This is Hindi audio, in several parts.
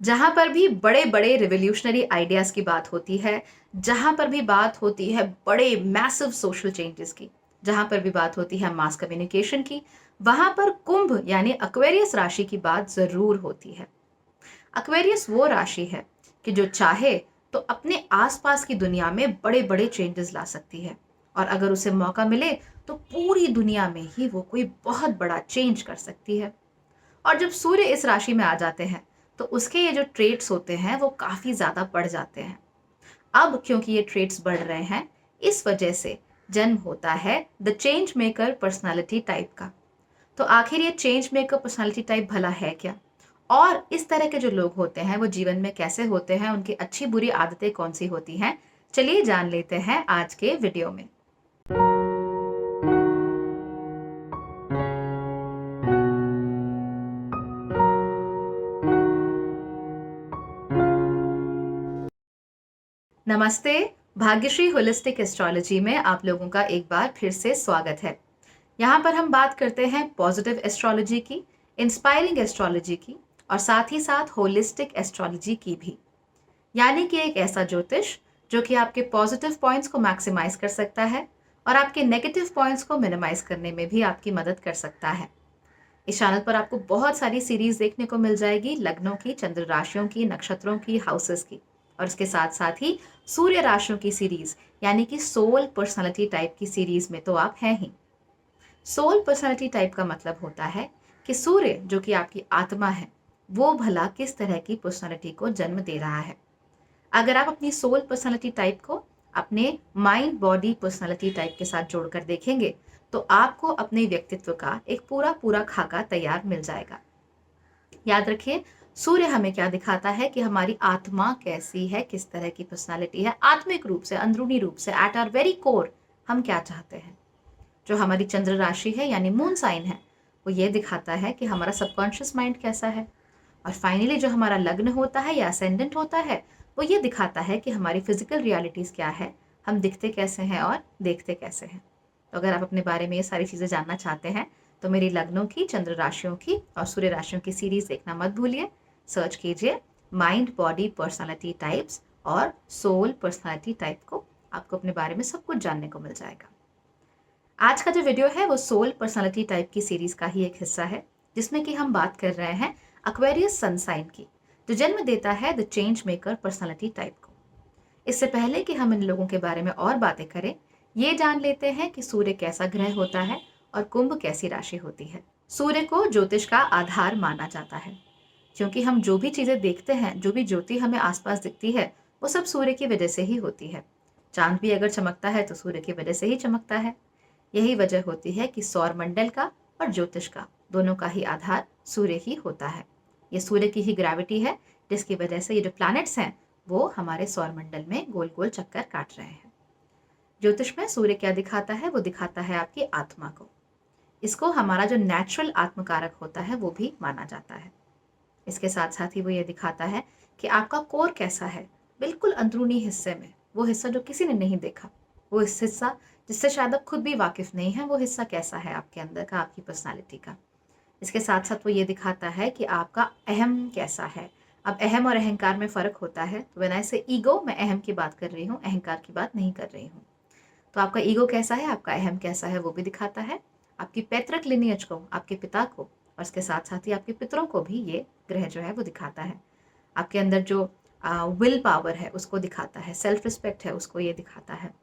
जहां पर भी बड़े बड़े रिवोल्यूशनरी आइडियाज की बात होती है, जहां पर भी बात होती है बड़े मैसिव सोशल चेंजेस की, जहां पर भी बात होती है मास कम्युनिकेशन की, वहां पर कुंभ यानी एक्वेरियस राशि की बात जरूर होती है। एक्वेरियस वो राशि है कि जो चाहे तो अपने आसपास की दुनिया में बड़े बड़े चेंजेस ला सकती है, और अगर उसे मौका मिले तो पूरी दुनिया में ही वो कोई बहुत बड़ा चेंज कर सकती है। और जब सूर्य इस राशि में आ जाते हैं तो उसके ये जो ट्रेट्स होते हैं वो काफी ज्यादा बढ़ जाते हैं। अब क्योंकि ये ट्रेट्स बढ़ रहे हैं, इस वजह से जन्म होता है the change maker personality type का। तो आखिर ये चेंज मेकर पर्सनालिटी टाइप भला है क्या, और इस तरह के जो लोग होते हैं वो जीवन में कैसे होते हैं, उनकी अच्छी बुरी आदतें कौन सी होती हैं, चलिए जान लेते हैं आज के वीडियो में। नमस्ते। भाग्यश्री होलिस्टिक एस्ट्रोलॉजी में आप लोगों का एक बार फिर से स्वागत है। यहाँ पर हम बात करते हैं पॉजिटिव एस्ट्रोलॉजी की, इंस्पायरिंग एस्ट्रोलॉजी की, और साथ ही साथ होलिस्टिक एस्ट्रोलॉजी की भी। यानी कि एक ऐसा ज्योतिष जो कि आपके पॉजिटिव पॉइंट्स को मैक्सिमाइज कर सकता है और आपके नेगेटिव पॉइंट्स को मिनिमाइज करने में भी आपकी मदद कर सकता है। इस चैनल पर आपको बहुत सारी सीरीज देखने को मिल जाएगी, लग्नों की, चंद्र राशियों की, नक्षत्रों की, हाउसेस की, और इसके साथ साथ ही सूर्य राशियों की सीरीज यानी कि सोल पर्सनालिटी टाइप की सीरीज में तो आप हैं ही। सोल पर्सनालिटी टाइप का मतलब होता है कि सूर्य जो कि आपकी आत्मा है वो भला किस तरह की पर्सनालिटी को जन्म दे रहा है। अगर आप अपनी सोल पर्सनालिटी टाइप को अपने माइंड बॉडी पर्सनालिटी टाइप के साथ जोड़कर देखेंगे तो आपको अपने व्यक्तित्व का एक पूरा पूरा खाका तैयार मिल जाएगा। याद रखिए, सूर्य हमें क्या दिखाता है कि हमारी आत्मा कैसी है, किस तरह की पर्सनालिटी है, आत्मिक रूप से, अंदरूनी रूप से, एट आवर वेरी कोर हम क्या चाहते हैं। जो हमारी चंद्र राशि है यानी मून साइन है, वो ये दिखाता है कि हमारा सबकॉन्शियस माइंड कैसा है। और फाइनली जो हमारा लग्न होता है या असेंडेंट होता है, वो ये दिखाता है कि हमारी फिजिकल रियलिटीज़ क्या है, हम दिखते कैसे हैं और देखते कैसे हैं। तो अगर आप अपने बारे में ये सारी चीज़ें जानना चाहते हैं तो मेरी लग्नों की, चंद्र राशियों की और सूर्य राशियों की सीरीज देखना मत भूलिए। सर्च कीजिए माइंड बॉडी पर्सनालिटी टाइप्स और सोल पर्सनालिटी टाइप को, आपको अपने बारे में सब कुछ जानने को मिल जाएगा। आज का जो वीडियो है वो सोल पर्सनालिटी टाइप की सीरीज का ही एक हिस्सा है, जिसमें कि हम बात कर रहे हैं एक्वेरियस सन साइन की, जो जन्म देता है the change maker personality type को। इससे पहले कि हम इन लोगों के बारे में और बातें करें, ये जान लेते हैं कि सूर्य कैसा ग्रह होता है और कुंभ कैसी राशि होती है। सूर्य को ज्योतिष का आधार माना जाता है, क्योंकि हम जो भी चीजें देखते हैं, जो भी ज्योति हमें आसपास दिखती है, वो सब सूर्य की वजह से ही होती है। चांद भी अगर चमकता है तो सूर्य की वजह से ही चमकता है। यही वजह होती है कि सौर मंडल का और ज्योतिष का दोनों का ही आधार सूर्य ही होता है। ये सूर्य की ही ग्रेविटी है जिसकी वजह से ये जो प्लैनेट्स हैं वो हमारे सौर मंडल में गोल गोल चक्कर काट रहे हैं। ज्योतिष में सूर्य क्या दिखाता है, वो दिखाता है आपकी आत्मा को। इसको हमारा जो नेचुरल आत्मकारक होता है वो भी माना जाता है। इसके साथ साथ ही वो ये दिखाता है कि आपका कोर कैसा है, बिल्कुल अंदरूनी हिस्से में, वो हिस्सा जो किसी ने नहीं देखा, वो इस हिस्सा जिससे शायद आप खुद भी वाकिफ नहीं है, वो हिस्सा कैसा है आपके अंदर का, आपकी पर्सनालिटी का। इसके साथ साथ वो ये दिखाता है कि आपका अहम कैसा है। अब अहम और अहंकार में फ़र्क होता है, तो व्हेन आई से ईगो, मैं अहम की बात कर रही हूँ, अहंकार की बात नहीं कर रही हूँ। तो आपका ईगो कैसा है, आपका अहम कैसा है, वो भी दिखाता है। आपकी पैतृक लिनियज को, आपके पिता को, और इसके साथ साथ ही आपके पितरों को भी ये ग्रह जो है वो दिखाता है। आपके अंदर जो विल पावर है उसको दिखाता है, सेल्फ रिस्पेक्ट है उसको ये दिखाता है,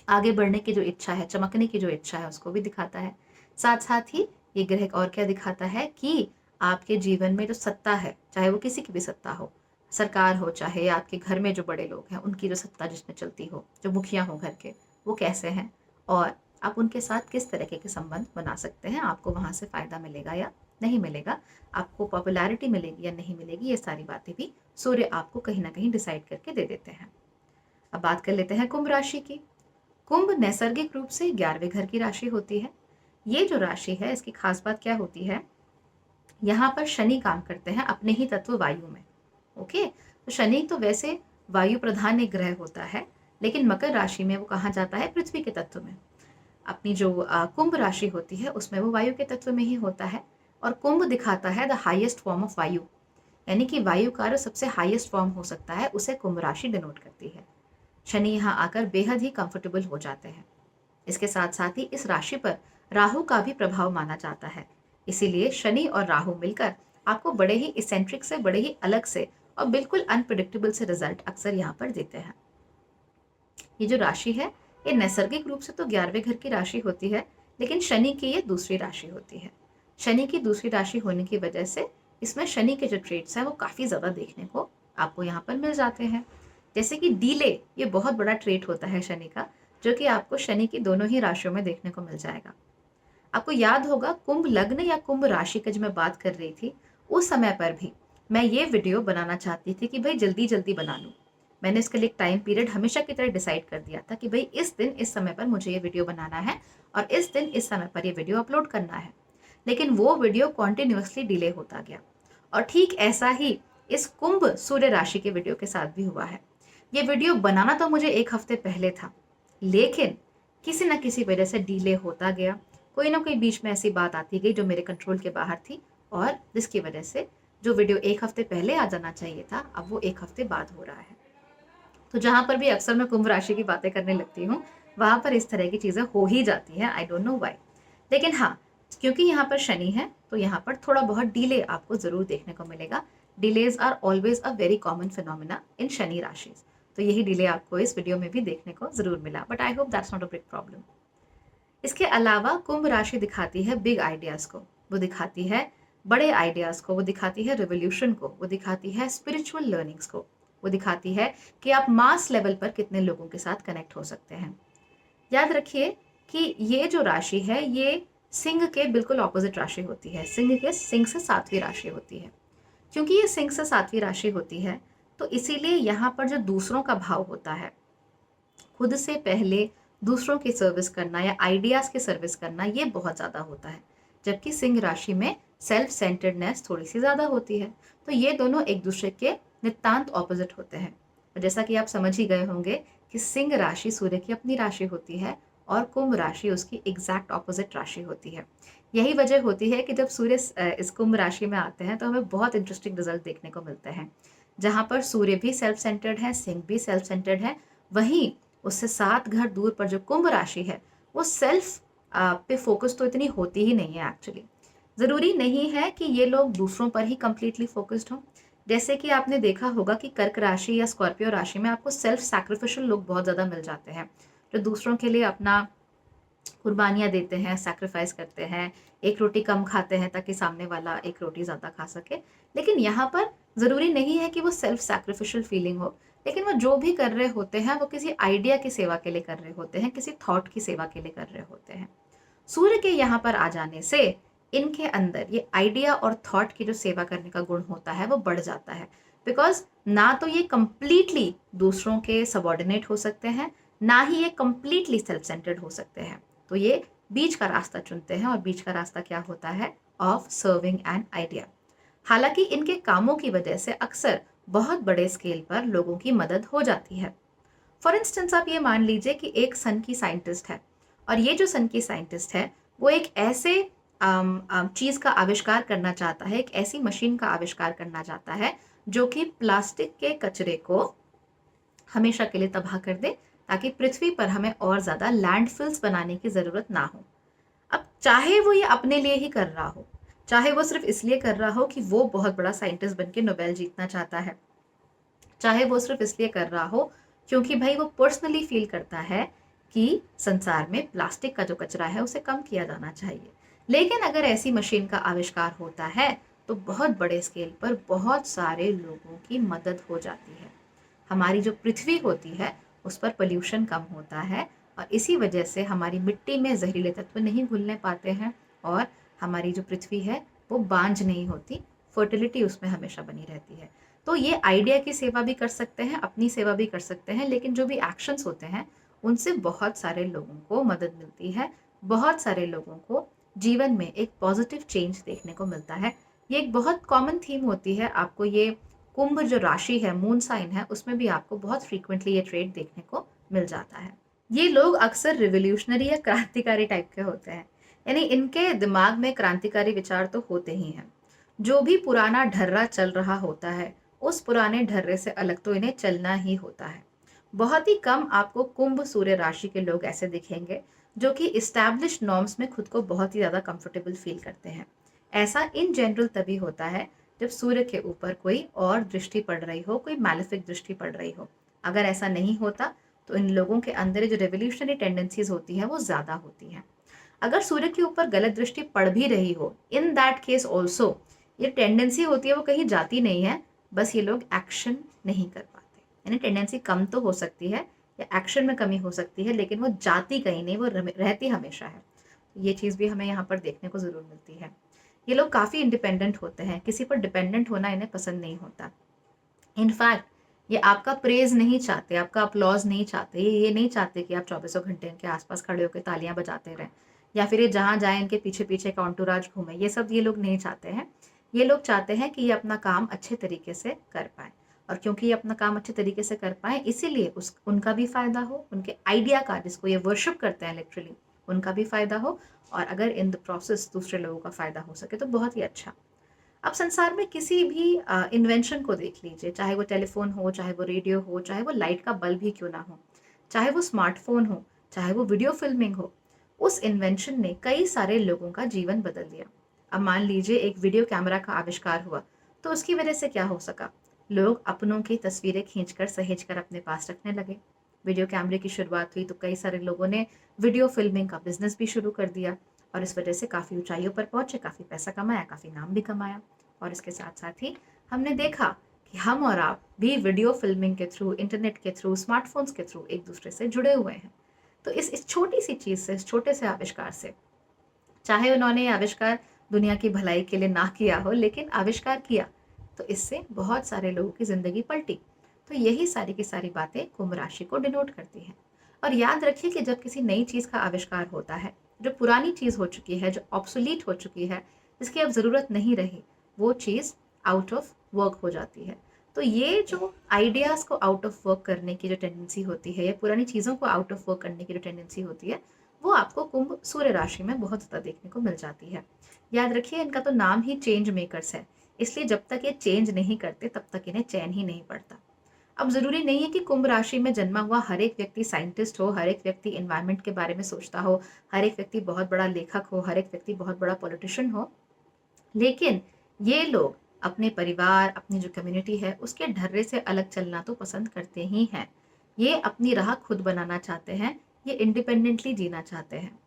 आगे बढ़ने की जो इच्छा है, चमकने की जो इच्छा है उसको भी दिखाता है। साथ साथ ही ये ग्रह और क्या दिखाता है कि आपके जीवन में जो सत्ता है, चाहे वो किसी की भी सत्ता हो, सरकार हो, चाहे आपके घर में जो बड़े लोग हैं उनकी जो सत्ता जिसमें चलती हो, जो मुखिया हो घर के, वो कैसे हैं और आप उनके साथ किस तरीके के संबंध बना सकते हैं, आपको वहाँ से फ़ायदा मिलेगा या नहीं मिलेगा, आपको पॉपुलैरिटी मिलेगी या नहीं मिलेगी, ये सारी बातें भी सूर्य आपको कहीं ना कहीं डिसाइड करके दे देते हैं। अब बात कर लेते हैं कुंभ राशि की। कुंभ नैसर्गिक रूप से 11वें घर की राशि होती है। ये जो राशि है इसकी खास बात क्या होती है, यहाँ पर शनि काम करते हैं अपने ही तत्व वायु में। ओके, तो शनि तो वैसे वायु प्रधान एक ग्रह होता है, लेकिन मकर राशि में वो कहा जाता है पृथ्वी के तत्व में। अपनी जो कुंभ राशि होती है उसमें वो वायु के तत्व में ही होता है, और कुंभ दिखाता है द हाईएस्ट फॉर्म ऑफ वायु। यानी कि वायु का जो सबसे हाईएस्ट फॉर्म हो सकता है उसे कुंभ राशि डिनोट करती है। शनि यहाँ आकर बेहद ही कंफर्टेबल हो जाते हैं। इसके साथ साथ ही इस राशि पर राहु का भी प्रभाव माना जाता है। इसीलिए शनि और राहु मिलकर आपको बड़े ही इसेंट्रिक से, बड़े ही अलग से और बिल्कुल अनप्रिडिक्टेबल से रिजल्ट अक्सर यहाँ पर देते हैं। ये जो राशि है ये नैसर्गिक रूप से तो 11वें घर की राशि होती है, लेकिन शनि की ये दूसरी राशि होती है। शनि की दूसरी राशि होने की वजह से इसमें शनि के जो ट्रेड्स हैं वो काफ़ी ज़्यादा देखने को आपको यहाँ पर मिल जाते हैं। जैसे कि डीले, ये बहुत बड़ा ट्रेट होता है शनि का, जो कि आपको शनि की दोनों ही राशियों में देखने को मिल जाएगा। आपको याद होगा कुंभ लग्न या कुंभ राशि की जब मैं बात कर रही थी, उस समय पर भी मैं ये वीडियो बनाना चाहती थी कि भाई जल्दी जल्दी बना लूँ। मैंने इसके लिए एक टाइम पीरियड हमेशा की तरह डिसाइड कर दिया था कि भाई इस दिन इस समय पर मुझे ये वीडियो बनाना है और इस दिन इस समय पर ये वीडियो अपलोड करना है। लेकिन वो वीडियो कॉन्टिन्यूसली डिले होता गया और ठीक ऐसा ही इस कुंभ सूर्य राशि के वीडियो के साथ भी हुआ है। ये वीडियो बनाना तो मुझे 1 हफ्ते पहले था, लेकिन किसी न किसी वजह से डिले होता गया। कोई ना कोई बीच में ऐसी बात आती गई जो मेरे कंट्रोल के बाहर थी और जिसकी वजह से जो वीडियो 1 हफ्ते पहले आ जाना चाहिए था, अब वो 1 हफ्ते बाद हो रहा है। तो जहाँ पर भी अक्सर मैं कुंभ राशि की बातें करने लगती हूँ, वहाँ पर इस तरह की चीज़ें हो ही जाती हैं। I don't know why. लेकिन हाँ, क्योंकि यहाँ पर शनि है तो यहाँ पर थोड़ा बहुत डिले आपको ज़रूर देखने को मिलेगा। Delays are always a very common phenomena in Shani राशि। तो यही डिले आपको इस वीडियो में भी देखने को ज़रूर मिला, but I hope that's not a big problem. इसके अलावा कुंभ राशि दिखाती है बिग आइडियाज़ को, वो दिखाती है बड़े आइडियाज़ को, वो दिखाती है रिवोल्यूशन को, वो दिखाती है स्पिरिचुअल लर्निंग्स को, वो दिखाती है कि आप मास लेवल पर कितने लोगों के साथ कनेक्ट हो सकते हैं। याद रखिए कि ये जो राशि है ये सिंह के बिल्कुल ऑपोजिट राशि होती है। सिंह से 7वीं राशि होती है। क्योंकि ये सिंह से 7वीं राशि होती है तो इसीलिए यहाँ पर जो दूसरों का भाव होता है, खुद से पहले दूसरों की सर्विस करना या आइडियाज़ की सर्विस करना, ये बहुत ज़्यादा होता है। जबकि सिंह राशि में सेल्फ सेंटर्डनेस थोड़ी सी ज़्यादा होती है। तो ये दोनों एक दूसरे के नितांत ऑपोजिट होते हैं। और जैसा कि आप समझ ही गए होंगे कि सिंह राशि सूर्य की अपनी राशि होती है और कुंभ राशि उसकी एग्जैक्ट ऑपोजिट राशि होती है। यही वजह होती है कि जब सूर्य इस कुंभ राशि में आते हैं तो हमें बहुत इंटरेस्टिंग रिजल्ट देखने को मिलते हैं। जहाँ पर सूर्य भी सेल्फ सेंटर्ड है, सिंह भी सेल्फ सेंटर्ड है, वहीं उससे 7 घर दूर पर जो कुंभ राशि है वो सेल्फ पे फोकस तो इतनी होती ही नहीं है एक्चुअली। ज़रूरी नहीं है कि ये लोग दूसरों पर ही कंप्लीटली फोकस्ड हों। जैसे कि आपने देखा होगा कि कर्क राशि या स्कॉर्पियो राशि में आपको सेल्फ सैक्रिफिशियल लोग बहुत ज़्यादा मिल जाते हैं, जो दूसरों के लिए अपना कुर्बानियाँ देते हैं, सैक्रिफाइस करते हैं, एक रोटी कम खाते हैं ताकि सामने वाला एक रोटी ज़्यादा खा सके। लेकिन यहाँ पर ज़रूरी नहीं है कि वो सेल्फ सैक्रिफिशियल फीलिंग हो, लेकिन वो जो भी कर रहे होते हैं वो किसी आइडिया की सेवा के लिए कर रहे होते हैं, किसी थॉट की सेवा के लिए कर रहे होते हैं। सूर्य के यहाँ पर आ जाने से इनके अंदर ये आइडिया और थॉट की जो सेवा करने का गुण होता है वो बढ़ जाता है। बिकॉज ना तो ये कंप्लीटली दूसरों के सबॉर्डिनेट हो सकते हैं, ना ही ये कंप्लीटली सेल्फ सेंटर्ड हो सकते हैं। तो ये बीच का रास्ता चुनते हैं और बीच का रास्ता क्या होता है? Of serving an idea. हालांकि इनके कामों की वजह से अक्सर बहुत बड़े स्केल पर लोगों की मदद हो जाती है। फॉर इंस्टेंस आप ये मान लीजिए कि एक सन की साइंटिस्ट है और ये जो सन की साइंटिस्ट है वो एक ऐसे चीज़ का आविष्कार करना चाहता है, एक ऐसी मशीन का आविष्कार करना चाहता है जो कि प्लास्टिक के कचरे को हमेशा के लिए तबाह कर दे, ताकि पृथ्वी पर हमें और ज़्यादा लैंडफिल्स बनाने की ज़रूरत ना हो। अब चाहे वो ये अपने लिए ही कर रहा हो, चाहे वो सिर्फ इसलिए कर रहा हो कि वो बहुत बड़ा साइंटिस्ट बन के नोबेल जीतना चाहता है, चाहे वो सिर्फ इसलिए कर रहा हो क्योंकि भाई वो पर्सनली फील करता है कि संसार में प्लास्टिक का जो कचरा है उसे कम किया जाना चाहिए। लेकिन अगर ऐसी मशीन का आविष्कार होता है तो बहुत बड़े स्केल पर बहुत सारे लोगों की मदद हो जाती है। हमारी जो पृथ्वी होती है उस पर पोल्यूशन कम होता है और इसी वजह से हमारी मिट्टी में जहरीले तत्व नहीं घुलने पाते हैं और हमारी जो पृथ्वी है वो बांझ नहीं होती, फर्टिलिटी उसमें हमेशा बनी रहती है। तो ये आइडिया की सेवा भी कर सकते हैं, अपनी सेवा भी कर सकते हैं, लेकिन जो भी एक्शंस होते हैं उनसे बहुत सारे लोगों को मदद मिलती है, बहुत सारे लोगों को जीवन में एक पॉजिटिव चेंज देखने को मिलता है। ये एक बहुत कॉमन थीम होती है। आपको ये कुंभ जो राशि है, मून साइन है, उसमें भी आपको बहुत फ्रीक्वेंटली ये ट्रेड देखने को मिल जाता है। ये लोग अक्सर रिवोल्यूशनरी या क्रांतिकारी टाइप के होते हैं, यानी इनके दिमाग में क्रांतिकारी विचार तो होते ही हैं। जो भी पुराना ढर्रा चल रहा होता है, उस पुराने ढर्रे से अलग तो इन्हें चलना ही होता है। बहुत ही कम आपको कुंभ सूर्य राशि के लोग ऐसे दिखेंगे जो कि इस्टैब्लिश्ड नॉर्म्स में खुद को बहुत ही ज़्यादा कंफर्टेबल फील करते हैं। ऐसा इन जनरल तभी होता है जब सूर्य के ऊपर कोई और दृष्टि पड़ रही हो, कोई मैलेफिक दृष्टि पड़ रही हो। अगर ऐसा नहीं होता तो इन लोगों के अंदर जो रेवोल्यूशनरी टेंडेंसीज होती हैं वो ज़्यादा होती हैं। अगर सूर्य के ऊपर गलत दृष्टि पड़ भी रही हो, इन दैट केस ऑल्सो ये टेंडेंसी होती है वो कहीं जाती नहीं है, बस ये लोग एक्शन नहीं कर पाते। यानी टेंडेंसी कम तो हो सकती है या एक्शन में कमी हो सकती है, लेकिन वो जाती कहीं नहीं, वो रहती हमेशा है। ये चीज़ भी हमें यहाँ पर देखने को ज़रूर मिलती है। ये लोग काफ़ी इंडिपेंडेंट होते हैं, किसी पर डिपेंडेंट होना इन्हें पसंद नहीं होता। इनफैक्ट ये आपका प्रेज नहीं चाहते, आपका अपलॉज नहीं चाहते, ये नहीं चाहते कि आप चौबीसों घंटे इनके आसपास खड़े होकर तालियां बजाते रहें या फिर ये जहाँ जाए इनके पीछे पीछे काउंटराज घूमे। ये सब ये लोग नहीं चाहते हैं। ये लोग चाहते हैं कि ये अपना काम अच्छे तरीके से कर पाए, और क्योंकि ये अपना काम अच्छे तरीके से कर पाए इसीलिए उनका भी फायदा हो, उनके आइडिया का, जिसको ये वर्शिप करते हैं लिटरली, उनका भी फायदा हो, और अगर इन द प्रोसेस दूसरे लोगों का फायदा हो सके तो बहुत ही अच्छा। अब संसार में किसी भी इन्वेंशन को देख लीजिए, चाहे वो टेलीफोन हो, चाहे वो रेडियो हो, चाहे वो लाइट का बल्ब ही क्यों ना हो, चाहे वो स्मार्टफोन हो, चाहे वो वीडियो फिल्मिंग हो, उस इन्वेंशन ने कई सारे लोगों का जीवन बदल दिया। अब मान लीजिए एक वीडियो कैमरा का आविष्कार हुआ, तो उसकी वजह से क्या हो सका? लोग अपनों की तस्वीरें खींचकर सहेजकर अपने पास रखने लगे। वीडियो कैमरे की शुरुआत हुई तो कई सारे लोगों ने वीडियो फिल्मिंग का बिजनेस भी शुरू कर दिया, और इस वजह से काफ़ी ऊंचाइयों पर पहुंचे, काफ़ी पैसा कमाया, काफ़ी नाम भी कमाया। और इसके साथ साथ ही हमने देखा कि हम और आप भी वीडियो फिल्मिंग के थ्रू, इंटरनेट के थ्रू, स्मार्टफोन्स के थ्रू एक दूसरे से जुड़े हुए हैं। तो इस छोटी सी चीज़ से, इस छोटे से आविष्कार से, चाहे उन्होंने ये आविष्कार दुनिया की भलाई के लिए ना किया हो, लेकिन आविष्कार किया, तो इससे बहुत सारे लोगों की ज़िंदगी पलटी। तो यही सारी की सारी बातें कुंभ राशि को डिनोट करती हैं। और याद रखिए कि जब किसी नई चीज़ का आविष्कार होता है, जो पुरानी चीज़ हो चुकी है, जो ऑब्सोलीट हो चुकी है, जिसकी अब ज़रूरत नहीं रही, वो चीज़ आउट ऑफ वर्क हो जाती है। तो ये जो आइडियाज़ को आउट ऑफ वर्क करने की जो टेंडेंसी होती है, या पुरानी चीज़ों को आउट ऑफ वर्क करने की जो टेंडेंसी होती है, वो आपको कुंभ सूर्य राशि में बहुत ज़्यादा देखने को मिल जाती है। याद रखिए इनका तो नाम ही चेंज मेकर्स है, इसलिए जब तक ये चेंज नहीं करते तब तक इन्हें चैन ही नहीं पड़ता। अब ज़रूरी नहीं है कि कुंभ राशि में जन्मा हुआ हर एक व्यक्ति साइंटिस्ट हो, हर एक व्यक्ति एनवायरनमेंट के बारे में सोचता हो, हर एक व्यक्ति बहुत बड़ा लेखक हो, हर एक व्यक्ति बहुत बड़ा पॉलिटिशियन हो। लेकिन ये लोग अपने परिवार, अपनी जो कम्युनिटी है, उसके ढर्रे से अलग चलना तो पसंद करते ही हैं। ये अपनी राह खुद बनाना चाहते हैं, ये इंडिपेंडेंटली जीना चाहते हैं।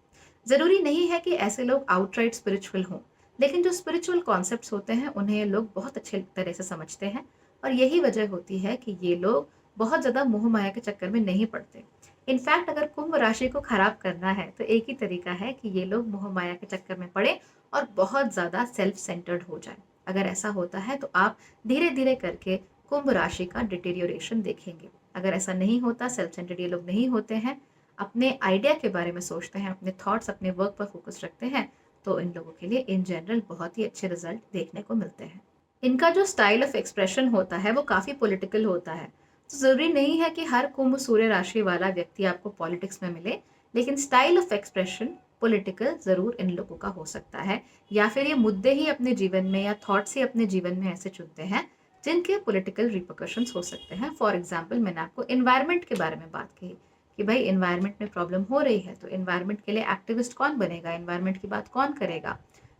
ज़रूरी नहीं है कि ऐसे लोग आउटराइट स्पिरिचुअल हों, लेकिन जो स्पिरिचुअल कॉन्सेप्ट्स होते हैं उन्हें ये लोग बहुत अच्छे तरह से समझते हैं, और यही वजह होती है कि ये लोग बहुत ज़्यादा मोह माया के चक्कर में नहीं पड़ते। इनफैक्ट अगर कुंभ राशि को खराब करना है तो एक ही तरीका है कि ये लोग मोह माया के चक्कर में पड़े और बहुत ज़्यादा सेल्फ सेंटर्ड हो जाए। अगर ऐसा होता है तो आप धीरे धीरे करके कुंभ राशि का डिटेरियोरेशन देखेंगे। अगर ऐसा नहीं होता, सेल्फ सेंटर्ड ये लोग नहीं होते हैं, अपने आइडिया के बारे में सोचते हैं, अपने थॉट्स, अपने वर्क पर फोकस रखते हैं, तो इन लोगों के लिए इन जनरल बहुत ही अच्छे रिजल्ट देखने को मिलते हैं। इनका जो स्टाइल ऑफ एक्सप्रेशन होता है वो काफ़ी पॉलिटिकल होता है। तो ज़रूरी नहीं है कि हर कुंभ सूर्य राशि वाला व्यक्ति आपको पॉलिटिक्स में मिले, लेकिन स्टाइल ऑफ एक्सप्रेशन पॉलिटिकल ज़रूर इन लोगों का हो सकता है, या फिर ये मुद्दे ही अपने जीवन में या थॉट्स ही अपने जीवन में ऐसे चुनते हैं जिनके पॉलिटिकल रिपरकशंस हो सकते हैं। फॉर एग्जाम्पल, मैंने आपको इन्वायरमेंट के बारे में बात कही कि भाई इन्वायरमेंट में प्रॉब्लम हो रही है, तो इन्वायरमेंट के लिए एक्टिविस्ट कौन बनेगा, इन्वायरमेंट की बात कौन करेगा,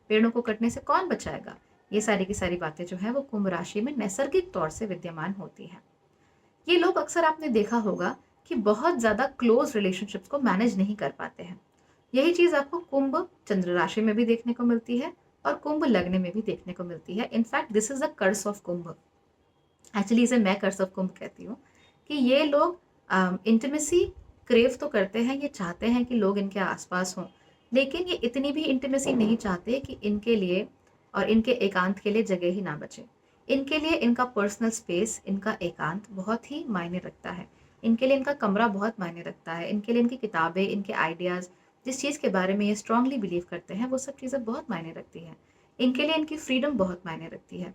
पेड़ों को कटने से कौन बचाएगा। ये सारी की सारी बातें जो है वो कुंभ राशि में नैसर्गिक तौर से विद्यमान होती हैं। ये लोग अक्सर आपने देखा होगा कि बहुत ज़्यादा क्लोज रिलेशनशिप्स को मैनेज नहीं कर पाते हैं। यही चीज़ आपको कुंभ चंद्र राशि में भी देखने को मिलती है और कुंभ लग्न में भी देखने को मिलती है। In fact this is a curse of Kumbh. Actually इसे मैं कर्स ऑफ कुंभ कहती हूँ कि ये लोग इंटीमेसी क्रेव तो करते हैं, ये चाहते हैं कि लोग इनके आसपास हों, लेकिन ये इतनी भी इंटीमेसी नहीं चाहते कि इनके लिए और इनके एकांत के लिए जगह ही ना बचे। इनके लिए इनका पर्सनल स्पेस, इनका एकांत बहुत ही मायने रखता है। इनके लिए इनका कमरा बहुत मायने रखता है। इनके लिए इनकी किताबें, इनके आइडियाज़, जिस चीज़ के बारे में ये स्ट्रांगली बिलीव करते हैं, वो सब चीज़ें बहुत मायने रखती हैं। इनके लिए इनकी फ्रीडम बहुत मायने रखती है।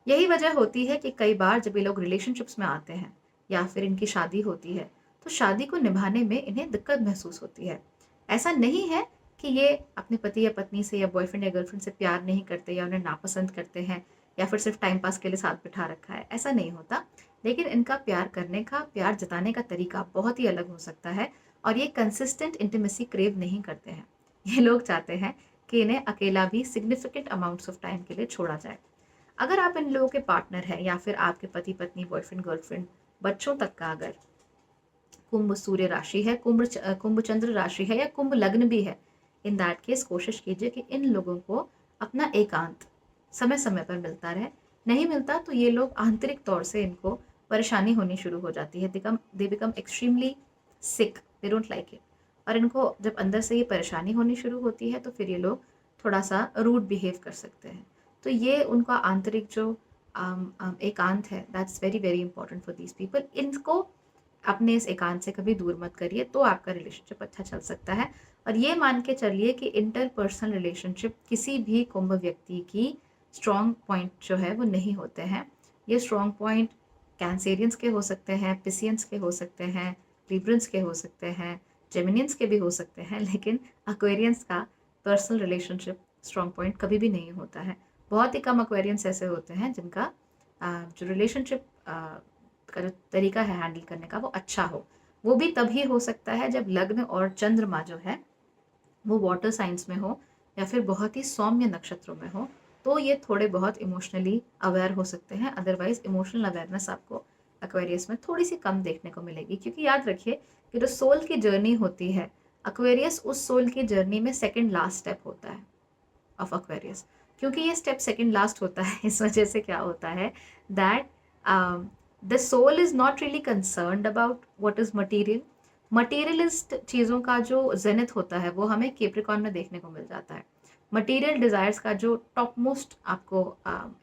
यही वजह होती है कि कई बार जब ये लोग रिलेशनशिप्स में आते हैं या फिर इनकी शादी होती है, तो शादी को निभाने में इन्हें दिक्कत महसूस होती है। ऐसा नहीं है कि ये अपने पति या पत्नी से या बॉयफ्रेंड या गर्लफ्रेंड से प्यार नहीं करते या उन्हें नापसंद करते हैं या फिर सिर्फ टाइम पास के लिए साथ बिठा रखा है, ऐसा नहीं होता। लेकिन इनका प्यार करने का, प्यार जताने का तरीका बहुत ही अलग हो सकता है और ये कंसिस्टेंट इंटीमेसी क्रेव नहीं करते हैं। ये लोग चाहते हैं कि इन्हें अकेला भी सिग्निफिकेंट अमाउंट्स ऑफ टाइम के लिए छोड़ा जाए। अगर आप इन लोगों के पार्टनर हैं या फिर आपके पति पत्नी, बॉयफ्रेंड गर्लफ्रेंड, बच्चों तक का अगर कुंभ सूर्य राशि है, कुंभ चंद्र राशि है या कुंभ लग्न भी है, इन दैट केस कोशिश कीजिए कि इन लोगों को अपना एकांत समय समय पर मिलता रहे। नहीं मिलता तो ये लोग आंतरिक तौर से इनको परेशानी होनी शुरू हो जाती है। They become extremely sick, they don't like it. और इनको जब अंदर से ये परेशानी होनी शुरू होती है तो फिर ये लोग थोड़ा सा रूड बिहेव कर सकते हैं। तो ये उनका आंतरिक जो एकांत है, that's very very important for these people. इनको अपने इस एकांत से कभी दूर मत करिए, तो आपका रिलेशनशिप अच्छा चल सकता है। और ये मान के चलिए कि इंटरपर्सनल रिलेशनशिप किसी भी कुंभ व्यक्ति की स्ट्रॉन्ग पॉइंट जो है वो नहीं होते हैं। ये स्ट्रॉन्ग पॉइंट कैंसेरियंस के हो सकते हैं, पिसियंस के हो सकते हैं, लिब्रंस के हो सकते हैं, जेमिनियंस के भी हो सकते हैं, लेकिन एक्वेरियंस का पर्सनल रिलेशनशिप स्ट्रॉन्ग पॉइंट कभी भी नहीं होता है। बहुत ही कम एक्वेरियंस ऐसे होते हैं जिनका जो रिलेशनशिप का जो तरीका है हैंडल करने का वो अच्छा हो। वो भी तभी हो सकता है जब लग्न और चंद्रमा जो है वो वाटर साइंस में हो या फिर बहुत ही सौम्य नक्षत्रों में हो, तो ये थोड़े बहुत इमोशनली अवेयर हो सकते हैं। अदरवाइज इमोशनल अवेयरनेस आपको एक्वेरियस में थोड़ी सी कम देखने को मिलेगी, क्योंकि याद रखिए कि जो सोल की जर्नी होती है, एक्वेरियस उस सोल की जर्नी में सेकेंड लास्ट स्टेप होता है ऑफ एक्वेरियस। क्योंकि ये स्टेप सेकेंड लास्ट होता है, इस वजह से क्या होता है that the soul is not really concerned about what is material. Materialist चीज़ों का जो जेनिथ होता है वो हमें केप्रिकॉन में देखने को मिल जाता है। मटीरियल डिजायर्स का जो टॉप मोस्ट आपको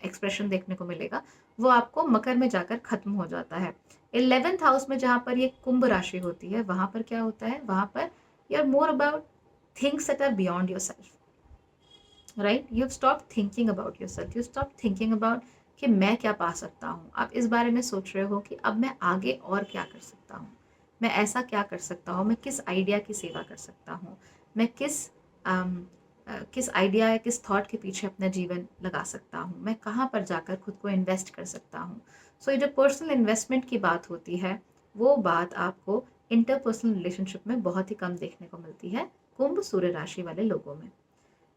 एक्सप्रेशन देखने को मिलेगा वो आपको मकर में जाकर खत्म हो जाता है। 11th हाउस में जहाँ पर ये कुंभ राशि होती है, वहाँ पर क्या होता है, वहाँ पर you are more about things that are beyond your self, right. You stop thinking about your self, you stop thinking about कि मैं क्या पा सकता हूँ। आप इस बारे में सोच रहे हो कि अब मैं आगे और क्या कर सकता हूँ, मैं ऐसा क्या कर सकता हूँ, मैं किस आइडिया की सेवा कर सकता हूँ, मैं किस आइडिया या किस थॉट के पीछे अपना जीवन लगा सकता हूँ, मैं कहाँ पर जाकर खुद को इन्वेस्ट कर सकता हूँ। सो ये जो पर्सनल इन्वेस्टमेंट की बात होती है वो बात आपको इंटरपर्सनल रिलेशनशिप में बहुत ही कम देखने को मिलती है कुंभ सूर्य राशि वाले लोगों में।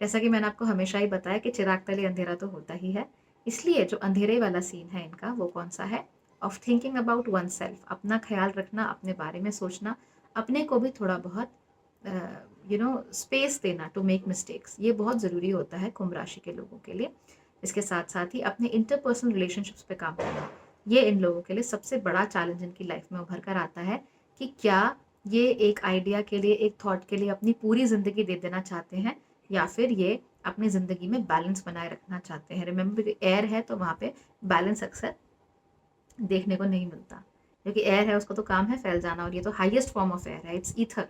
जैसा कि मैंने आपको हमेशा ही बताया कि चिराग तले अंधेरा तो होता ही है, इसलिए जो अंधेरे वाला सीन है इनका वो कौन सा है, of thinking about one self, अपना ख्याल रखना, अपने बारे में सोचना, अपने को भी थोड़ा बहुत स्पेस देना टू मेक मिस्टेक्स, ये बहुत ज़रूरी होता है कुंभ राशि के लोगों के लिए। इसके साथ साथ ही अपने इंटरपर्सनल रिलेशनशिप्स पे काम करना, ये इन लोगों के लिए सबसे बड़ा चैलेंज इनकी लाइफ में उभर कर आता है कि क्या ये एक आइडिया के लिए, एक थॉट के लिए अपनी पूरी ज़िंदगी दे देना चाहते हैं या फिर ये अपनी ज़िंदगी में बैलेंस बनाए रखना चाहते हैं। रिमेंबर एयर है तो वहाँ पे बैलेंस अक्सर देखने को नहीं मिलता, क्योंकि एयर है उसको तो काम है फैल जाना, और ये तो हाईएस्ट फॉर्म ऑफ एयर है, it's ether.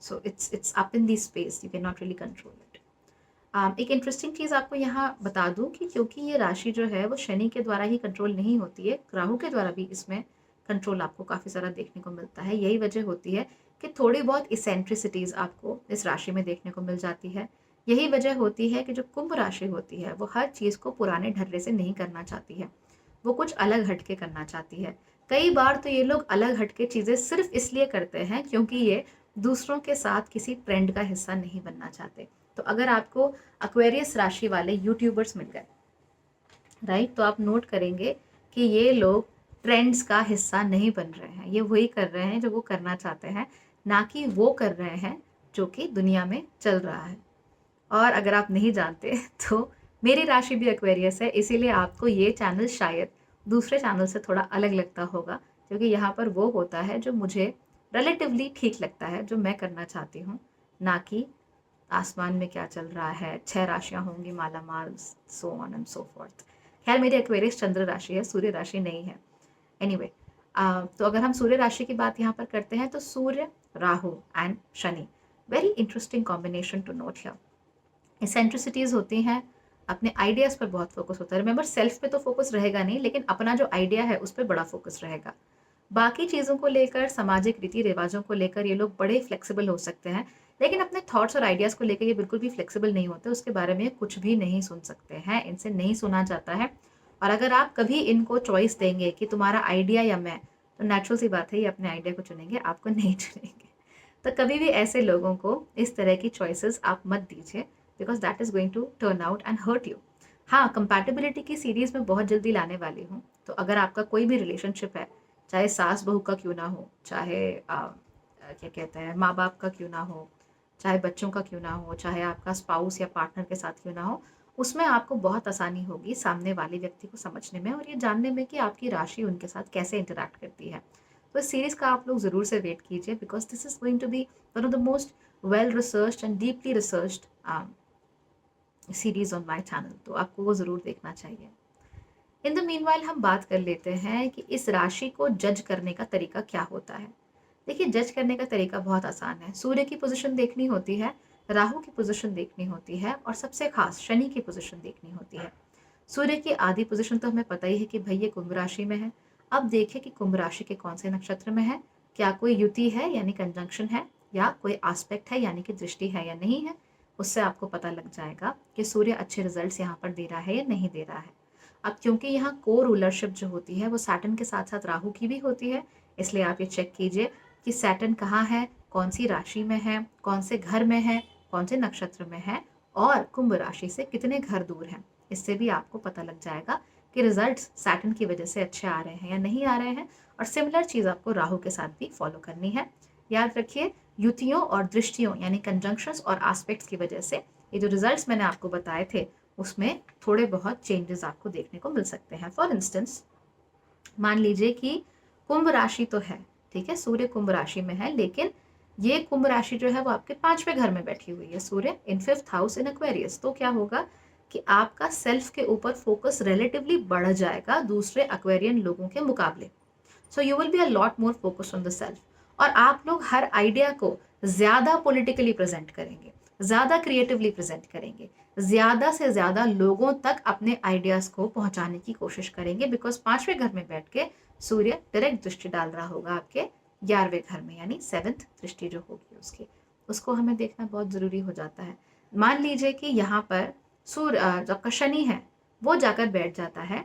So it's up in the space, you can not really control it. एक इंटरेस्टिंग चीज़ आपको यहाँ बता दूँ कि क्योंकि ये राशि जो है वो शनि के द्वारा ही कंट्रोल नहीं होती है, राहु के द्वारा भी इसमें कंट्रोल आपको काफ़ी सारा देखने को मिलता है। यही वजह होती है कि थोड़ी बहुत इसेंट्रिसिटीज़ आपको इस राशि में देखने को मिल जाती है। यही वजह होती है कि जो कुंभ राशि होती है वो हर चीज़ को पुराने ढर्रे से नहीं करना चाहती है, वो कुछ अलग हटके करना चाहती है। कई बार तो ये लोग अलग हटके चीज़ें सिर्फ इसलिए करते हैं क्योंकि ये दूसरों के साथ किसी ट्रेंड का हिस्सा नहीं बनना चाहते। तो अगर आपको एक्वेरियस राशि वाले यूट्यूबर्स मिल गए, राइट, तो आप नोट करेंगे कि ये लोग ट्रेंड्स का हिस्सा नहीं बन रहे हैं, ये वही कर रहे हैं जो वो करना चाहते हैं, ना कि वो कर रहे हैं जो कि दुनिया में चल रहा है। और अगर आप नहीं जानते तो मेरी राशि भी एक्वेरियस है, इसीलिए आपको ये चैनल शायद दूसरे चैनल से थोड़ा अलग लगता होगा, क्योंकि यहाँ पर वो होता है जो मुझे रिलेटिवली ठीक लगता है, जो मैं करना चाहती हूँ, ना कि आसमान में क्या चल रहा है, 6 राशियाँ होंगी माला माल, so on and so forth. खैर मेरी एक्वेरियस चंद्र राशि है, सूर्य राशि नहीं है। एनीवे तो अगर हम सूर्य राशि की बात यहाँ पर करते हैं तो Surya, Rahu and Shani, very interesting combination to note here. Eccentricities होती हैं, अपने आइडियाज़ पर बहुत फोकस होता है। रिमेंबर सेल्फ पे तो फोकस रहेगा नहीं, लेकिन अपना जो आइडिया है उस पर बड़ा फोकस रहेगा। बाकी चीज़ों को लेकर, सामाजिक रीति रिवाजों को लेकर ये लोग बड़े फ्लेक्सिबल हो सकते हैं, लेकिन अपने थॉट्स और आइडियाज़ को लेकर ये बिल्कुल भी फ्लेक्सिबल नहीं होते, उसके बारे में कुछ भी नहीं सुन सकते हैं, इनसे नहीं सुना जाता है। और अगर आप कभी इनको चॉइस देंगे कि तुम्हारा आइडिया या मैं, तो नेचुरल सी बात है ये अपने आइडिया को चुनेंगे, आपको नहीं चुनेंगे। तो कभी भी ऐसे लोगों को इस तरह की चॉइसेस आप मत दीजिए, because that is going to turn out and hurt you. हाँ, कंपैटिबिलिटी की सीरीज़ में बहुत जल्दी लाने वाली हूँ, तो अगर आपका कोई भी रिलेशनशिप है, चाहे सास बहू का क्यों ना हो, चाहे क्या कहते हैं माँ बाप का क्यों ना हो, चाहे बच्चों का क्यों ना हो, चाहे आपका स्पाउस या पार्टनर के साथ क्यों ना हो, उसमें आपको बहुत आसानी होगी सामने वाले व्यक्ति को समझने में और ये जानने में कि आपकी राशि उनके साथ कैसे इंटरैक्ट करती है। तो इस सीरीज़ का आप लोग ज़रूर से वेट कीजिए, because this is going to be one of the most well researched and deeply researched series on my channel, तो आपको वो ज़रूर देखना चाहिए। इन द मीनवाइल हम बात कर लेते हैं कि इस राशि को जज करने का तरीका क्या होता है। देखिए, जज करने का तरीका बहुत आसान है। सूर्य की पोजीशन देखनी होती है, राहु की पोजीशन देखनी होती है और सबसे खास शनि की पोजीशन देखनी होती है। सूर्य की आधी पोजीशन तो हमें पता ही है कि भाई ये कुंभ राशि में है। अब देखिए कि कुंभ राशि के कौन से नक्षत्र में है, क्या कोई युति है यानी कंजंक्शन है, या कोई आस्पेक्ट है यानी कि दृष्टि है या नहीं है। उससे आपको पता लग जाएगा कि सूर्य अच्छे रिजल्ट्स यहाँ पर दे रहा है या नहीं दे रहा है। अब क्योंकि यहाँ को रूलरशिप जो होती है वो सैटर्न के साथ साथ राहु की भी होती है, इसलिए आप ये चेक कीजिए कि सैटर्न कहाँ है, कौन सी राशि में है, कौन से घर में है, कौन से नक्षत्र में है और कुंभ राशि से कितने घर दूर हैं। इससे भी आपको पता लग जाएगा कि रिजल्ट्स सैटर्न की वजह से अच्छे आ रहे हैं या नहीं आ रहे हैं। और सिमिलर चीज़ आपको राहु के साथ भी फॉलो करनी है। याद रखिए, युतियों और दृष्टियों यानी कंजंक्शंस और एस्पेक्ट्स की वजह से ये जो रिजल्ट्स मैंने आपको बताए थे उसमें थोड़े बहुत चेंजेस आपको देखने को मिल सकते हैं। फॉर इंस्टेंस, मान लीजिए कि कुंभ राशि तो है, ठीक है, सूर्य कुंभ राशि में है, लेकिन ये कुंभ राशि जो है वो आपके 5वें घर में बैठी हुई है, सूर्य इन 5th हाउस इन एक्वेरियस। तो क्या होगा कि आपका सेल्फ के ऊपर फोकस रिलेटिवली बढ़ जाएगा दूसरे एक्वेरियन लोगों के मुकाबले। So you will be a lot more focused on the self, और आप लोग हर आइडिया को ज्यादा पॉलिटिकली प्रेजेंट करेंगे, ज्यादा क्रिएटिवली प्रेजेंट करेंगे, ज्यादा से ज्यादा लोगों तक अपने आइडियाज को पहुंचाने की कोशिश करेंगे, बिकॉज 5वें घर में बैठ के सूर्य डायरेक्ट दृष्टि डाल रहा होगा आपके 11वें घर में, यानी 7th दृष्टि जो होगी उसकी, उसको हमें देखना बहुत जरूरी हो जाता है। मान लीजिए कि यहाँ पर सूर्य जो आपका शनि है वो जाकर बैठ जाता है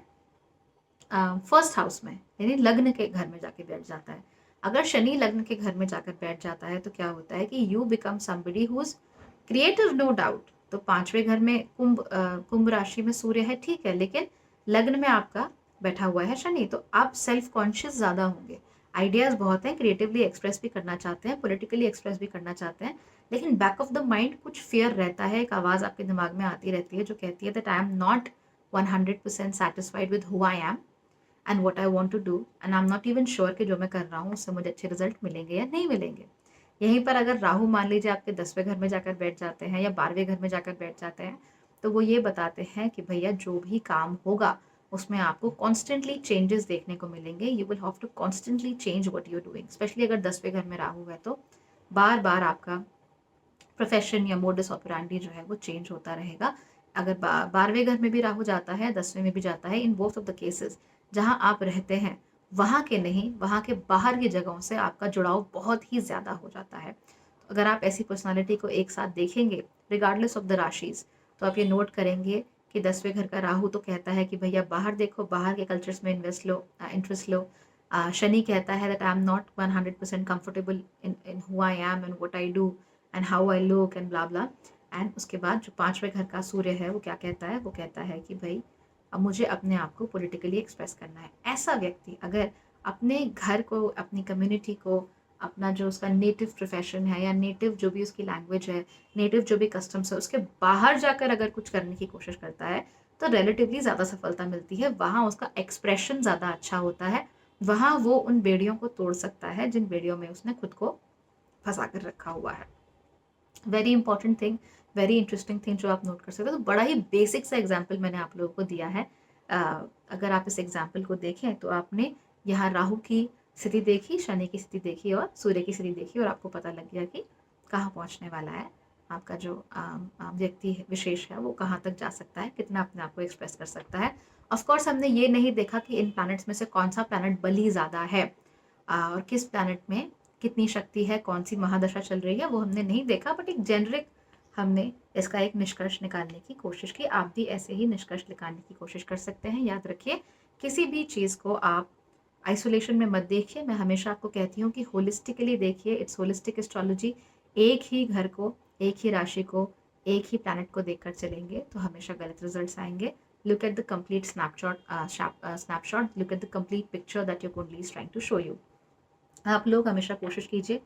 1st हाउस में, यानी लग्न के घर में जाके बैठ जाता है। अगर शनि लग्न के घर में जाकर बैठ जाता है तो क्या होता है कि you become somebody who is creative, no doubt. तो 5वें घर में कुंभ राशि में सूर्य है, ठीक है, लेकिन लग्न में आपका बैठा हुआ है शनि, तो आप सेल्फ कॉन्शियस ज्यादा होंगे। आइडियाज बहुत हैं, क्रिएटिवली एक्सप्रेस भी करना चाहते हैं, पॉलिटिकली एक्सप्रेस भी करना चाहते हैं, लेकिन बैक ऑफ द माइंड कुछ फियर रहता है, एक आवाज आपके दिमाग में आती रहती है जो कहती है that I am not 100% satisfied with who I am and what I want to do, and I am not even sure कि जो मैं कर रहा हूँ उससे मुझे अच्छे रिजल्ट मिलेंगे या नहीं मिलेंगे। यहीं पर अगर राहु मान लीजिए आपके 10वें घर में जाकर बैठ जाते हैं या 12वें घर में जाकर बैठ जाते हैं, तो वो ये बताते हैं कि भैया जो भी काम होगा उसमें आपको कॉन्स्टेंटली चेंजेस देखने को मिलेंगे। You will have to constantly change what you are doing, especially अगर 10वें घर में राहु है तो बार बार आपका प्रोफेशन या मोडस ऑपरेंडी जो है वो चेंज होता रहेगा। अगर 12वें घर में भी राहु जाता है, 10वें में भी जाता है, in both of the cases जहाँ आप रहते हैं वहाँ के नहीं, वहाँ के बाहर की जगहों से आपका जुड़ाव बहुत ही ज़्यादा हो जाता है। तो अगर आप ऐसी पर्सनालिटी को एक साथ देखेंगे रिगार्डलेस ऑफ द राशिज, तो आप ये नोट करेंगे कि 10वें घर का राहु तो कहता है कि भैया बाहर देखो, बाहर के कल्चर्स में इंटरेस्ट लो। शनि कहता है that I am not 100% comfortable in who I am and what I do and how I look and blah blah. And उसके बाद जो 5वें घर का सूर्य है वो क्या कहता है, वो कहता है कि भाई अब मुझे अपने आप को पॉलिटिकली एक्सप्रेस करना है। ऐसा व्यक्ति अगर अपने घर को, अपनी कम्युनिटी को, अपना जो उसका नेटिव प्रोफेशन है या नेटिव जो भी उसकी लैंग्वेज है, नेटिव जो भी कस्टम्स है, उसके बाहर जाकर अगर कुछ करने की कोशिश करता है तो रिलेटिवली ज़्यादा सफलता मिलती है। वहाँ उसका एक्सप्रेशन ज़्यादा अच्छा होता है, वहाँ वो उन बेड़ियों को तोड़ सकता है जिन बेड़ियों में उसने खुद को फंसा कर रखा हुआ है। Very important thing, very interesting thing जो आप नोट कर सकते हो। तो बड़ा ही बेसिक सा एग्जाम्पल मैंने आप लोगों को दिया है। अगर आप इस एग्जाम्पल को देखें तो आपने यहाँ राहु की स्थिति देखी, शनि की स्थिति देखी और सूर्य की स्थिति देखी, और आपको पता लग गया कि कहाँ पहुँचने वाला है आपका जो व्यक्ति विशेष है, वो कहाँ तक जा सकता है, कितना अपने आप को एक्सप्रेस कर सकता है। ऑफकोर्स हमने ये नहीं देखा कि इन प्लैनेट्स में से कौन सा प्लैनेट बली ज़्यादा है और किस प्लैनेट में कितनी शक्ति है, कौन सी महादशा चल रही है, वो हमने नहीं देखा, बट एक जेनरिक हमने इसका एक निष्कर्ष निकालने की कोशिश की। आप भी ऐसे ही निष्कर्ष निकालने की कोशिश कर सकते हैं। याद रखिए, किसी भी चीज़ को आप आइसोलेशन में मत देखिए। मैं हमेशा आपको कहती हूँ कि होलिस्टिकली देखिए। It's holistic astrology. एक ही घर को, एक ही राशि को, एक ही प्लैनेट को देखकर चलेंगे तो हमेशा गलत रिजल्ट्स आएंगे। Look at the complete snapshot, look at the complete picture that your kundli is trying to show you. आप लोग हमेशा कोशिश कीजिए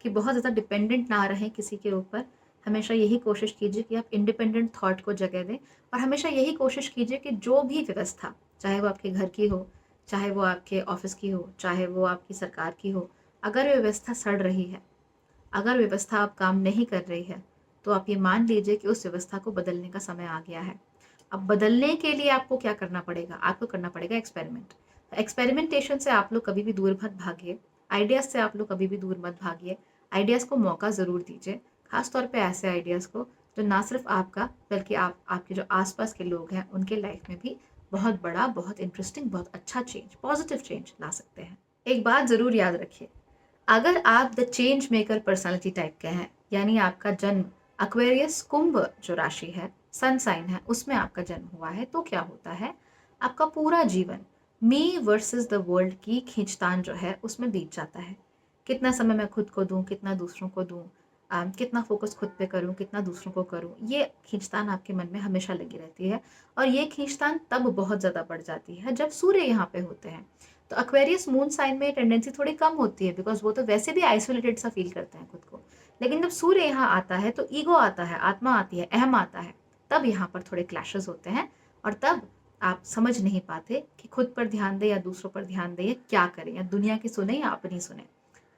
कि बहुत ज़्यादा डिपेंडेंट ना रहें किसी के ऊपर। हमेशा यही कोशिश कीजिए कि आप इंडिपेंडेंट थॉट को जगह दें, और हमेशा यही कोशिश कीजिए कि जो भी व्यवस्था, चाहे वो आपके घर की हो, चाहे वो आपके ऑफिस की हो, चाहे वो आपकी सरकार की हो, अगर व्यवस्था सड़ रही है, अगर व्यवस्था अब काम नहीं कर रही है, तो आप ये मान लीजिए कि उस व्यवस्था को बदलने का समय आ गया है। अब बदलने के लिए आपको क्या करना पड़ेगा? आपको करना पड़ेगा एक्सपेरिमेंट। एक्सपेरिमेंटेशन से आप लोग कभी भी दूर मत भागिए। आइडियाज़ से आप लोग कभी भी दूर मत भागिए। आइडियाज़ को मौका ज़रूर दीजिए, खास तौर पे ऐसे आइडियाज़ को जो ना सिर्फ आपका, बल्कि आपके जो आसपास के लोग हैं उनके लाइफ में भी बहुत बड़ा, बहुत इंटरेस्टिंग, बहुत अच्छा चेंज, पॉजिटिव चेंज ला सकते हैं। एक बात ज़रूर याद रखिए, अगर आप the change maker personality type के हैं, यानी आपका जन्म एक्वेरियस कुंभ जो राशि है, सन साइन है, उसमें आपका जन्म हुआ है, तो क्या होता है, आपका पूरा जीवन मी वर्सेस द वर्ल्ड की खींचतान जो है उसमें बीत जाता है। कितना समय मैं खुद को दूं, कितना दूसरों को दूं, कितना फोकस खुद पे करूं, कितना दूसरों को करूं, ये खींचतान आपके मन में हमेशा लगी रहती है। और ये खींचतान तब बहुत ज़्यादा बढ़ जाती है जब सूर्य यहाँ पे होते हैं। तो एक्वेरियस मून साइन में टेंडेंसी थोड़ी कम होती है, बिकॉज वो तो वैसे भी आइसोलेटेड सा फील करते हैं खुद को। लेकिन जब सूर्य यहाँ आता है तो ईगो आता है, आत्मा आती है, अहम आता है, तब यहाँ पर थोड़े क्लैशेस होते हैं। और तब आप समझ नहीं पाते कि खुद पर ध्यान दें या दूसरों पर ध्यान दें, या क्या करें, या दुनिया की सुने या अपनी सुने,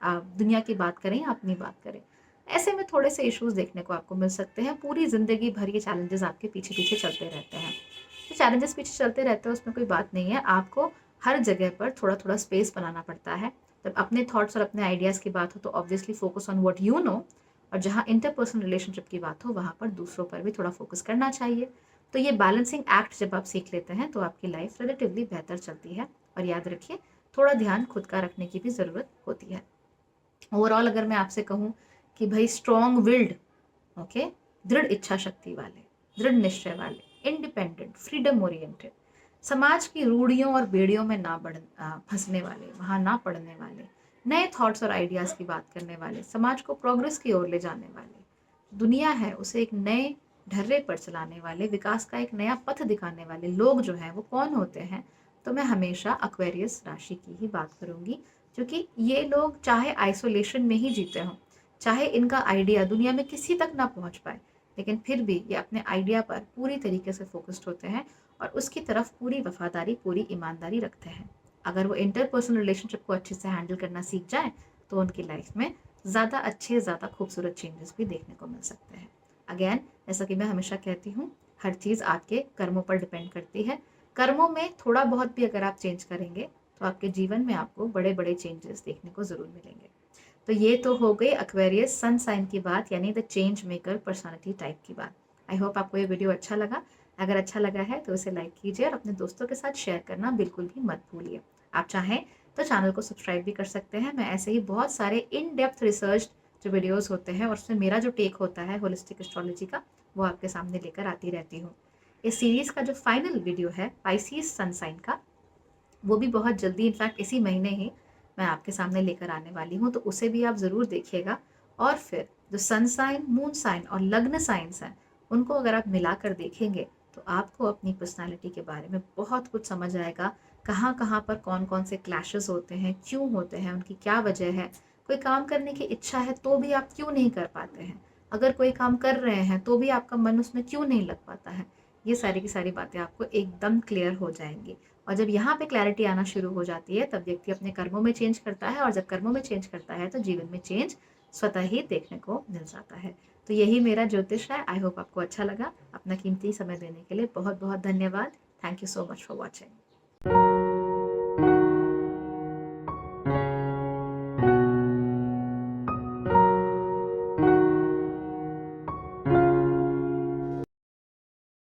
आप दुनिया की बात करें या अपनी बात करें। ऐसे में थोड़े से इश्यूज देखने को आपको मिल सकते हैं। पूरी जिंदगी भर ये चैलेंजेस आपके पीछे पीछे चलते रहते हैं। तो चैलेंजेस पीछे चलते रहते हैं, उसमें कोई बात नहीं है। आपको हर जगह पर थोड़ा थोड़ा स्पेस बनाना पड़ता है। जब अपने थॉट्स और अपने आइडियाज़ की बात हो तो obviously focus on what you know, और जहाँ इंटरपर्सनल रिलेशनशिप की बात हो वहाँ पर दूसरों पर भी थोड़ा फोकस करना चाहिए। तो ये बैलेंसिंग एक्ट जब आप सीख लेते हैं तो आपकी लाइफ रिलेटिवली बेहतर चलती है। और याद रखिए, थोड़ा ध्यान खुद का रखने की भी ज़रूरत होती है। ओवरऑल अगर मैं आपसे कहूँ कि भाई स्ट्रॉन्ग विल्ड, ओके, दृढ़ इच्छा शक्ति वाले, दृढ़ निश्चय वाले, इंडिपेंडेंट, फ्रीडम ओरिएंटेड, समाज की रूढ़ियों और बेड़ियों में ना फंसने वाले, वहाँ ना पड़ने वाले, नए थॉट्स और आइडियाज़ की बात करने वाले, समाज को प्रोग्रेस की ओर ले जाने वाले, दुनिया है उसे एक नए ढर्रे पर चलाने वाले, विकास का एक नया पथ दिखाने वाले लोग जो हैं वो कौन होते हैं? तो मैं हमेशा एक्वेरियस राशि की ही बात करूंगी, क्योंकि ये लोग चाहे आइसोलेशन में ही जीते हों, चाहे इनका आइडिया दुनिया में किसी तक ना पहुंच पाए, लेकिन फिर भी ये अपने आइडिया पर पूरी तरीके से फोकस्ड होते हैं और उसकी तरफ पूरी वफादारी, पूरी ईमानदारी रखते हैं। अगर वो इंटरपर्सनल रिलेशनशिप को अच्छे से हैंडल करना सीख जाए तो उनकी लाइफ में ज़्यादा अच्छे, ज़्यादा खूबसूरत चेंजेस भी देखने को मिल सकते हैं। अगेन, जैसा कि मैं हमेशा कहती हूँ, हर चीज़ आपके कर्मों पर डिपेंड करती है। कर्मों में थोड़ा बहुत भी अगर आप चेंज करेंगे तो आपके जीवन में आपको बड़े बड़े चेंजेस देखने को ज़रूर मिलेंगे। तो ये तो हो गई एक्वेरियस सन साइन की बात, यानी the change maker personality type की बात। आई होप आपको ये वीडियो अच्छा लगा। अगर अच्छा लगा है तो इसे लाइक कीजिए और अपने दोस्तों के साथ शेयर करना बिल्कुल भी मत भूलिए। आप चाहें तो चैनल को सब्सक्राइब भी कर सकते हैं। मैं ऐसे ही बहुत सारे इन डेप्थ रिसर्च जो वीडियोस होते हैं और उसमें मेरा जो टेक होता है होलिस्टिक एस्ट्रोलॉजी का, वो आपके सामने लेकर आती रहती हूँ। इस सीरीज़ का जो फाइनल वीडियो है पाइसिस सन साइन का, वो भी बहुत जल्दी, इनफैक्ट इसी महीने ही मैं आपके सामने लेकर आने वाली हूँ, तो उसे भी आप ज़रूर देखिएगा। और फिर जो सन साइन, मून साइन और लग्न साइंस हैं, उनको अगर आप मिलाकर देखेंगे तो आपको अपनी पर्सनालिटी के बारे में बहुत कुछ समझ आएगा। कहाँ कहाँ पर कौन कौन से क्लैशेस होते हैं, क्यों होते हैं, उनकी क्या वजह है। कोई काम करने की इच्छा है तो भी आप क्यों नहीं कर पाते हैं, अगर कोई काम कर रहे हैं तो भी आपका मन उसमें क्यों नहीं लग पाता है। ये सारी की सारी बातें आपको एकदम क्लियर हो जाएंगी। और जब यहाँ पे क्लैरिटी आना शुरू हो जाती है तब व्यक्ति अपने कर्मों में चेंज करता है, और जब कर्मों में चेंज करता है तो जीवन में चेंज स्वतः ही देखने को मिल जाता है। तो यही मेरा ज्योतिष है। आई होप आपको अच्छा लगा। अपना कीमती समय देने के लिए बहुत बहुत धन्यवाद। Thank you so much for watching.